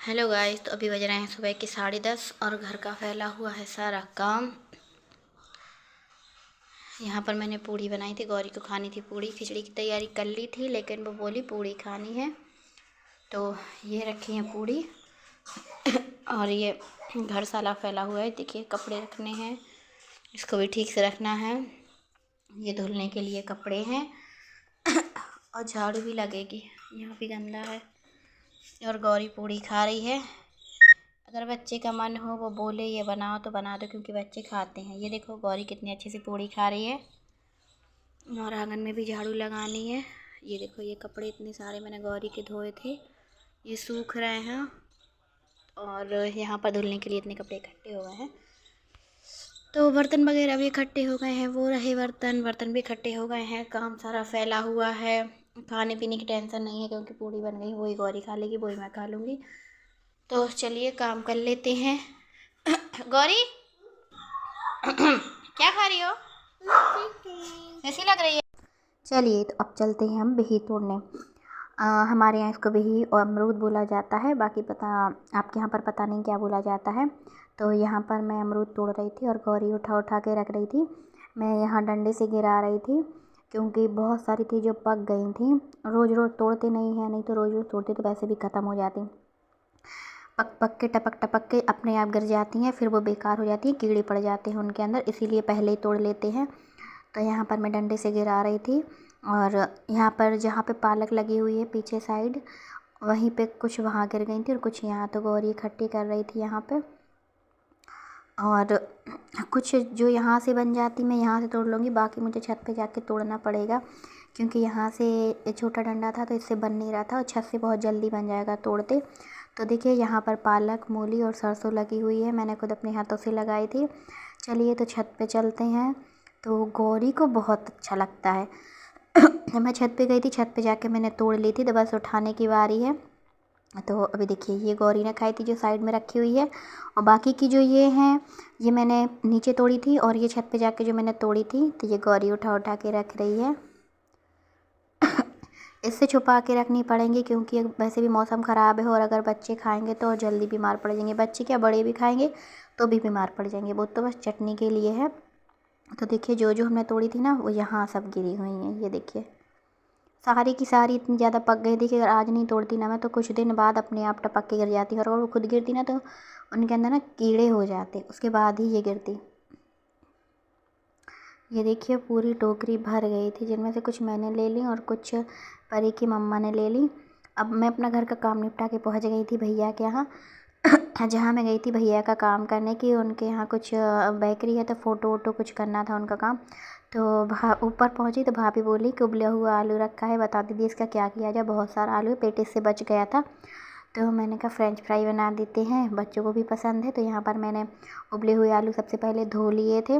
Hello guys, तो अभी बज रहे हैं सुबह के 10:30 और घर का फैला हुआ है सारा काम। यहाँ पर मैंने पूड़ी बनाई थी, गौरी को खानी थी पूड़ी। खिचड़ी की तैयारी कर ली थी लेकिन वो बोली पूड़ी खानी है, तो ये रखी है पूड़ी। और ये घर सारा फैला हुआ है, देखिए कपड़े रखने हैं, इसको भी ठीक से रखना है। ये धुलने के लिए कपड़े हैं और झाड़ू भी लगेगी, यहाँ भी गंदा है। और गौरी पूड़ी खा रही है। अगर बच्चे का मन हो वो बोले ये बनाओ तो बना दो, क्योंकि बच्चे खाते हैं। ये देखो गौरी कितनी अच्छी सी पूड़ी खा रही है। और आंगन में भी झाड़ू लगानी है। ये देखो, ये कपड़े इतने सारे मैंने गौरी के धोए थे, ये सूख रहे हैं। और यहाँ पर धुलने के लिए इतने कपड़े इकट्ठे हो गए हैं, तो बर्तन वगैरह भी इकट्ठे हो गए हैं। वो रहे बर्तन भी इकट्ठे हो गए हैं। काम सारा फैला हुआ है। खाने पीने की टेंशन नहीं है, क्योंकि पूड़ी बन गई, वही गौरी खा लेगी, वही मैं खा लूँगी। तो चलिए काम कर लेते हैं। गौरी क्या खा रही हो? कैसी लग रही है? चलिए, तो अब चलते हैं हम बिही तोड़ने। हमारे यहाँ इसको बिही और अमरूद बोला जाता है, बाकी पता आपके यहाँ पर पता नहीं क्या बोला जाता है। तो यहाँ पर मैं अमरूद तोड़ रही थी और गौरी उठा उठा के रख रही थी। मैं यहाँ डंडे से गिरा रही थी, क्योंकि बहुत सारी थी जो पक गई थी। रोज़ रोज़ तोड़ते नहीं हैं, नहीं तो रोज़ रोज़ तोड़ते तो वैसे भी ख़त्म हो जाती। पक पक के टपक टपक के अपने आप गिर जाती हैं, फिर वो बेकार हो जाती हैं, कीड़े पड़ जाते हैं उनके अंदर, इसीलिए पहले ही तोड़ लेते हैं। तो यहाँ पर मैं डंडे से गिरा रही थी। और यहाँ पर जहाँ पे पालक लगी हुई है पीछे साइड, वहीं पे कुछ वहाँ गिर गई थी और कुछ यहाँ। तो गौरी इकट्ठी कर रही थी यहाँ पे। और कुछ जो यहाँ से बन जाती मैं यहाँ से तोड़ लूँगी, बाकी मुझे छत पे जाके तोड़ना पड़ेगा, क्योंकि यहाँ से छोटा डंडा था तो इससे बन नहीं रहा था, और छत से बहुत जल्दी बन जाएगा तोड़ते। तो देखिए यहाँ पर पालक, मूली और सरसों लगी हुई है, मैंने खुद अपने हाथों से लगाई थी। चलिए, तो छत पे चलते हैं। तो गौरी को बहुत अच्छा लगता है। मैं छत पे गई थी, छत पे जाके मैंने तोड़ ली थी, तो बस उठाने की बारी है। तो अभी देखिए, ये गौरी ने खाई थी जो साइड में रखी हुई है, और बाकी की जो ये हैं ये मैंने नीचे तोड़ी थी, और ये छत पे जाके जो मैंने तोड़ी थी, तो ये गौरी उठा उठा के रख रही है। इससे छुपा के रखनी पड़ेंगी, क्योंकि वैसे भी मौसम ख़राब है, और अगर बच्चे खाएंगे तो जल्दी बीमार पड़ जाएंगे। बच्चे क्या, बड़े भी खाएंगे तो भी बीमार पड़ जाएंगे। वो तो बस चटनी के लिए है। तो देखिए, जो जो हमने तोड़ी थी ना, वो यहाँ सब गिरी हुई हैं। ये देखिए, सारी की सारी इतनी ज़्यादा पक गई थी कि अगर आज नहीं तोड़ती ना मैं, तो कुछ दिन बाद अपने आप टपक के गिर जाती। और अगर वो खुद गिरती ना, तो उनके अंदर ना कीड़े हो जाते, उसके बाद ही ये गिरती। ये देखिए, पूरी टोकरी भर गई थी, जिनमें से कुछ मैंने ले ली और कुछ परी की मम्मा ने ले ली। अब मैं अपना घर का काम निपटा के पहुंच गई थी भैया के यहाँ। जहाँ मैं गई थी भैया का काम करने की, उनके यहाँ कुछ बेकरी है, तो फ़ोटो वोटो कुछ करना था उनका काम। तो ऊपर पहुँची तो भाभी बोली कि उबला हुआ आलू रखा है, बता दीजिए इसका क्या किया जाए। बहुत सारा आलू है, पेटिस से बच गया था। तो मैंने कहा फ्रेंच फ्राई बना देते हैं, बच्चों को भी पसंद है। तो यहाँ पर मैंने उबले हुए आलू सबसे पहले धो लिए थे।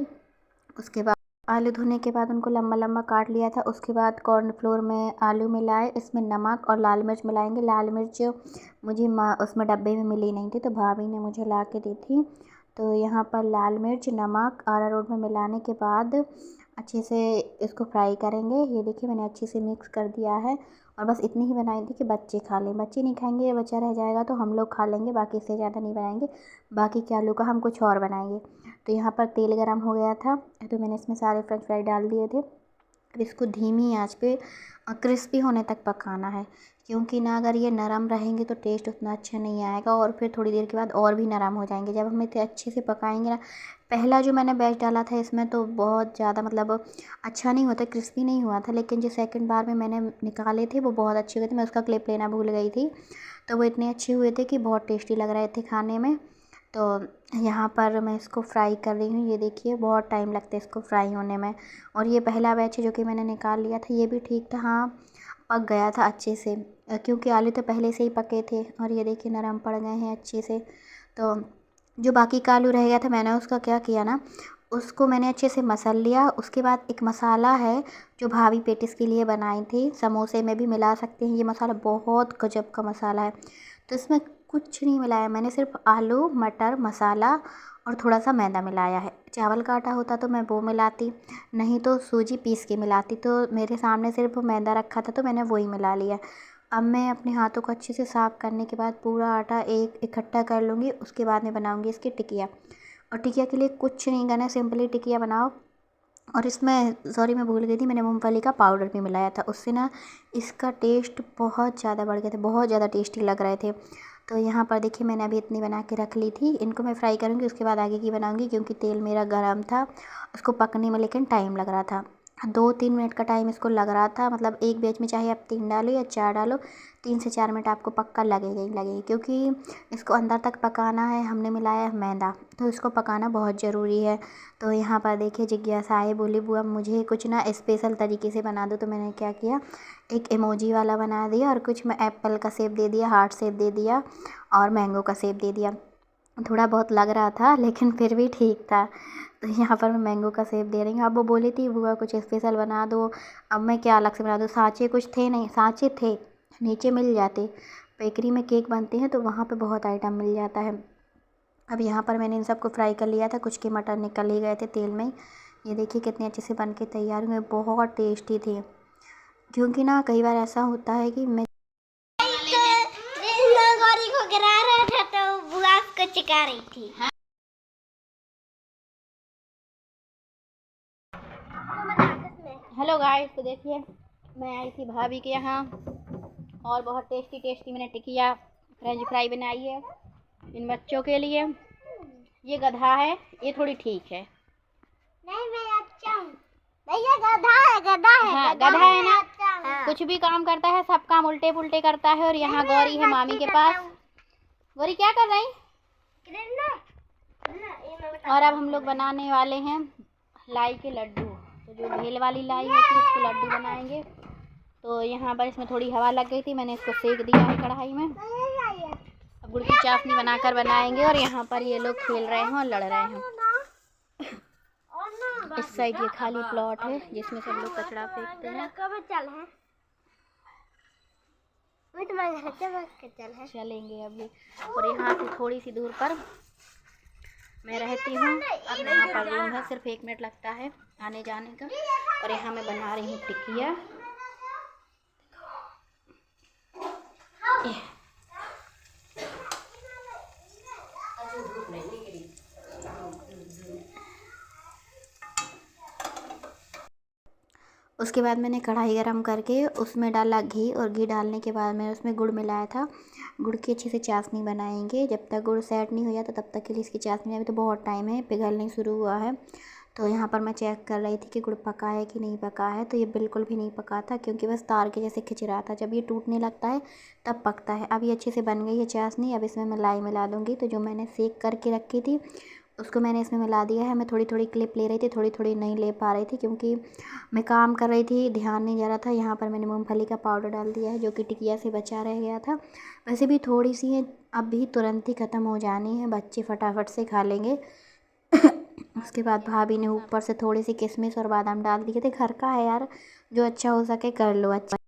उसके बाद आलू धोने के बाद उनको लंबा लंबा काट लिया था। उसके बाद कॉर्नफ्लोर में आलू मिलाए, इसमें नमक और लाल मिर्च मिलाएंगे। लाल मिर्च मुझे उसमें डब्बे में मिली नहीं थी, तो भाभी ने मुझे ला के दी थी। तो यहाँ पर लाल मिर्च, नमक अरारोट में मिलाने के बाद अच्छे से इसको फ्राई करेंगे। ये देखिए, मैंने अच्छे से मिक्स कर दिया है। और बस इतनी ही बनाई थी कि बच्चे खा लें। बच्चे नहीं खाएंगे, बच्चा रह जाएगा तो हम लोग खा लेंगे, बाकी इससे ज़्यादा नहीं बनाएंगे। बाकी के आलू का हम कुछ और बनाएंगे। तो यहाँ पर तेल गरम हो गया था, तो मैंने इसमें सारे फ्रेंच फ्राई डाल दिए थे। अब इसको धीमी आंच पे क्रिस्पी होने तक पकाना है, क्योंकि ना अगर ये नरम रहेंगे तो टेस्ट उतना अच्छा नहीं आएगा, और फिर थोड़ी देर के बाद और भी नरम हो जाएंगे जब हम इसे अच्छे से पकाएंगे ना। पहला जो मैंने बैच डाला था इसमें तो बहुत ज़्यादा मतलब अच्छा नहीं होता, क्रिस्पी नहीं हुआ था। लेकिन जो सेकंड बार में मैंने निकाले थे वो बहुत अच्छे हुए थे। मैं उसका क्लिप लेना भूल गई थी, तो वो इतने अच्छे हुए थे कि बहुत टेस्टी लग रहे थे खाने में। तो यहाँ पर मैं इसको फ्राई कर रही हूँ। ये देखिए, बहुत टाइम लगता है इसको फ्राई होने में। और ये पहला बैच है जो कि मैंने निकाल लिया था, ये भी ठीक था, हाँ पक गया था अच्छे से, क्योंकि आलू तो पहले से ही पके थे। और ये देखिए, नरम पड़ गए हैं अच्छे से। तो जो बाकी का आलू रह गया था, मैंने उसका क्या किया ना, उसको मैंने अच्छे से मसल लिया। उसके बाद एक मसाला है जो भाभी पेटिस के लिए बनाई थी, समोसे में भी मिला सकते हैं ये मसाला, बहुत गजब का मसाला है। तो इसमें कुछ नहीं मिलाया मैंने, सिर्फ आलू, मटर, मसाला और थोड़ा सा मैदा मिलाया है। चावल का आटा होता तो मैं वो मिलाती, नहीं तो सूजी पीस के मिलाती। तो मेरे सामने सिर्फ मैदा रखा था तो मैंने वही मिला लिया। अब मैं अपने हाथों को अच्छे से साफ़ करने के बाद पूरा आटा एक इकट्ठा कर लूँगी। उसके बाद मैं बनाऊँगी इसकी टिकिया। और टिकिया के लिए कुछ नहीं करना है, सिंपली टिकिया बनाओ। और इसमें सॉरी मैं भूल गई थी, मैंने मूंगफली का पाउडर भी मिलाया था, उससे ना इसका टेस्ट बहुत ज़्यादा बढ़ गया था, बहुत ज़्यादा टेस्टी लग रहे थे। तो यहाँ पर देखिए मैंने अभी इतनी बना के रख ली थी। इनको मैं फ्राई करूँगी, उसके बाद आगे की बनाऊँगी, क्योंकि तेल मेरा गर्म था, उसको पकने में लेकिन टाइम लग रहा था। 2-3 मिनट का टाइम इसको लग रहा था। मतलब एक बैच में चाहे आप 3 डालो या 4 डालो, 3 से 4 मिनट आपको पक्का लगेगा ही लगेगा, क्योंकि इसको अंदर तक पकाना है। हमने मिलाया है मैदा, तो इसको पकाना बहुत ज़रूरी है। तो यहाँ पर देखिए जिज्ञासा आए, बोली बुआ मुझे कुछ ना स्पेशल तरीके से बना दो। तो मैंने क्या किया, एक इमोजी वाला बना दिया और कुछ मैं एप्पल का शेप दे दिया, हार्ट शेप दे दिया और मैंगो का शेप दे दिया। थोड़ा बहुत लग रहा था लेकिन फिर भी ठीक था। तो यहाँ पर मैं मैंगो का शेप दे रही हूँ। अब वो बोली थी बुआ कुछ स्पेशल बना दो। अब मैं क्या अलग से बना दूँ, सांचे कुछ थे नहीं, सांचे थे नीचे मिल जाते, बेकरी में केक बनते हैं तो वहाँ पे बहुत आइटम मिल जाता है। अब यहाँ पर मैंने इन सबको फ्राई कर लिया था, कुछ के मटर निकल ही गए थे तेल में। ये देखिए कितने अच्छे से बन के तैयार हुए, बहुत टेस्टी थे। क्योंकि ना कई बार ऐसा होता है कि मैं गौरी को गिरा रहा था तो बुआ को चिका रही थी। हेलो गाइस, तो देखिए मैं आई थी भाभी के यहाँ और बहुत टेस्टी टेस्टी मैंने टिकिया फ्रेंच फ्राई बनाई है इन बच्चों के लिए। ये गधा है, ये थोड़ी ठीक है। नहीं मैं अच्छा हूँ भैया, गधा है गधा है। हाँ गधा है ना, हाँ। कुछ भी काम करता है, सब काम उल्टे पुल्टे करता है। और यहाँ गौरी है मामी के पास। गौरी क्या कर रही? और अब हम लोग बनाने वाले हैं लाई के लड्डू। तो जो भेल वाली लाई होती है उसको लड्डू बनाएंगे। तो यहाँ पर इसमें थोड़ी हवा लग गई थी, मैंने इसको सेक दिया है कढ़ाई में। अब गुड़ की चाशनी बनाकर बनाएंगे। और यहाँ पर ये लोग खेल रहे हैं और लड़ रहे हैं। इस साइड ये खाली प्लॉट है जिसमें सब लोग कचरा फेंकते हैं। चलेंगे अभी। और यहाँ से थोड़ी सी दूर पर मैं रहती हूँ। अब यहाँ पर रूम है, सिर्फ 1 मिनट लगता है आने जाने का। और यहाँ मैं बना रही हूँ टिकिया। उसके बाद मैंने कढ़ाई गरम करके उसमें डाला घी, और घी डालने के बाद मैंने उसमें गुड़ मिलाया था। गुड़ की अच्छी से चाशनी बनाएंगे। जब तक गुड़ सेट नहीं हो जाता तब तक के लिए इसकी चाशनी, अभी तो बहुत टाइम है, पिघलने शुरू हुआ है। तो यहाँ पर मैं चेक कर रही थी कि गुड़ पका है कि नहीं पका है। तो ये बिल्कुल भी नहीं पका था, क्योंकि बस तार के जैसे खिंच रहा था। जब ये टूटने लगता है तब पकता है। अब ये अच्छे से बन गई है चाशनी। अब इसमें मैं लाई मिला दूँगी। तो जो मैंने सेक करके रखी थी उसको मैंने इसमें मिला दिया है। मैं थोड़ी थोड़ी क्लिप ले रही थी, थोड़ी थोड़ी नहीं ले पा रही थी, क्योंकि मैं काम कर रही थी, ध्यान नहीं जा रहा था। यहाँ पर मैंने मूंगफली का पाउडर डाल दिया है, जो कि टिकिया से बचा रह गया था। वैसे भी थोड़ी सी है, अभी तुरंत ही ख़त्म हो जानी है, बच्चे फटाफट से खा लेंगे। उसके बाद भाभी ने ऊपर से थोड़ी सी किशमिश और बादाम डाल दिए थे। घर का है यार, जो अच्छा हो सके कर लो। अच्छा